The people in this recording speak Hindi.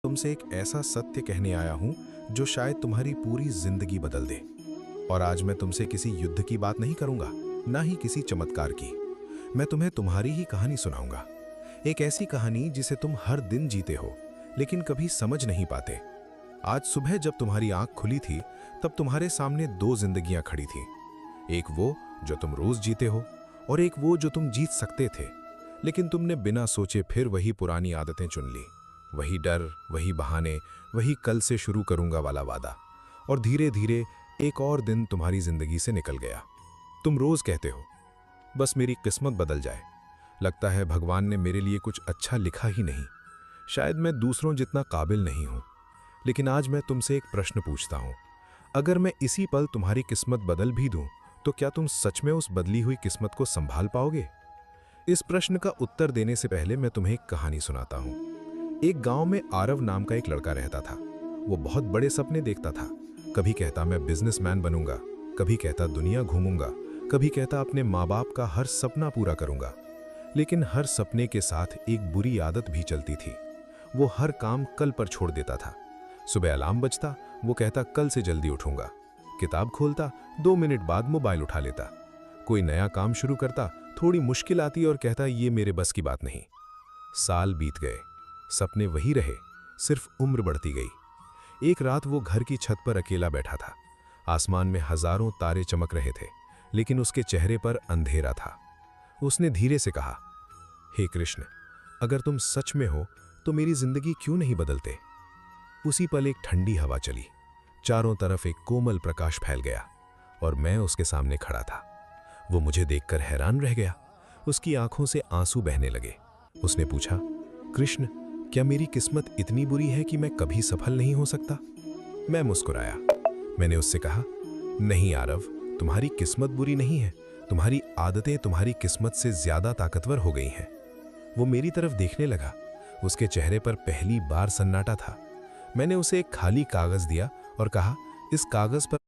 तुमसे एक ऐसा सत्य कहने आया हूं जो शायद तुम्हारी पूरी जिंदगी बदल दे। और आज मैं तुमसे किसी युद्ध की बात नहीं करूंगा, ना ही किसी चमत्कार की। मैं तुम्हें तुम्हारी ही कहानी सुनाऊंगा। एक ऐसी कहानी जिसे तुम हर दिन जीते हो लेकिन कभी समझ नहीं पाते। आज सुबह जब तुम्हारी आंख खुली थी तब तुम्हारे सामने दो जिंदगियां खड़ी थीं। एक वो जो तुम रोज जीते हो और एक वो जो तुम जीत सकते थे, लेकिन तुमने बिना सोचे फिर वही पुरानी आदतें चुन ली। वही डर, वही बहाने, वही कल से शुरू करूंगा वाला वादा। और धीरे धीरे एक और दिन तुम्हारी जिंदगी से निकल गया। तुम रोज कहते हो, बस मेरी किस्मत बदल जाए। लगता है भगवान ने मेरे लिए कुछ अच्छा लिखा ही नहीं। शायद मैं दूसरों जितना काबिल नहीं हूं। लेकिन आज मैं तुमसे एक प्रश्न पूछता हूं। अगर मैं इसी पल तुम्हारी किस्मत बदल भी दूं, तो क्या तुम सच में उस बदली हुई किस्मत को संभाल पाओगे? इस प्रश्न का उत्तर देने से पहले मैं तुम्हें एक कहानी सुनाता हूं। एक गांव में आरव नाम का एक लड़का रहता था। वो बहुत बड़े सपने देखता था। कभी कहता मैं बिजनेसमैन बनूंगा, कभी कहता दुनिया घूमूंगा, कभी कहता अपने माँ बाप का हर सपना पूरा करूंगा। लेकिन हर सपने के साथ एक बुरी आदत भी चलती थी। वो हर काम कल पर छोड़ देता था। सुबह अलार्म बजता, वो कहता कल से जल्दी उठूंगा। किताब खोलता, 2 मिनट बाद मोबाइल उठा लेता। कोई नया काम शुरू करता, थोड़ी मुश्किल आती और कहता ये मेरे बस की बात नहीं। साल बीत गए, सपने वही रहे, सिर्फ उम्र बढ़ती गई। एक रात वो घर की छत पर अकेला बैठा था। आसमान में हजारों तारे चमक रहे थे, लेकिन उसके चेहरे पर अंधेरा था। उसने धीरे से कहा, हे कृष्ण, अगर तुम सच में हो तो मेरी जिंदगी क्यों नहीं बदलते? उसी पल एक ठंडी हवा चली, चारों तरफ एक कोमल प्रकाश फैल गया और मैं उसके सामने खड़ा था। वो मुझे देखकर हैरान रह गया। उसकी आंखों से आंसू बहने लगे। उसने पूछा, कृष्ण, क्या मेरी किस्मत इतनी बुरी है कि मैं कभी सफल नहीं हो सकता? मैं मुस्कुराया। मैंने उससे कहा, नहीं आरव, तुम्हारी किस्मत बुरी नहीं है। तुम्हारी आदतें तुम्हारी किस्मत से ज्यादा ताकतवर हो गई हैं। वो मेरी तरफ देखने लगा। उसके चेहरे पर पहली बार सन्नाटा था। मैंने उसे एक खाली कागज दिया और कहा, इस कागज पर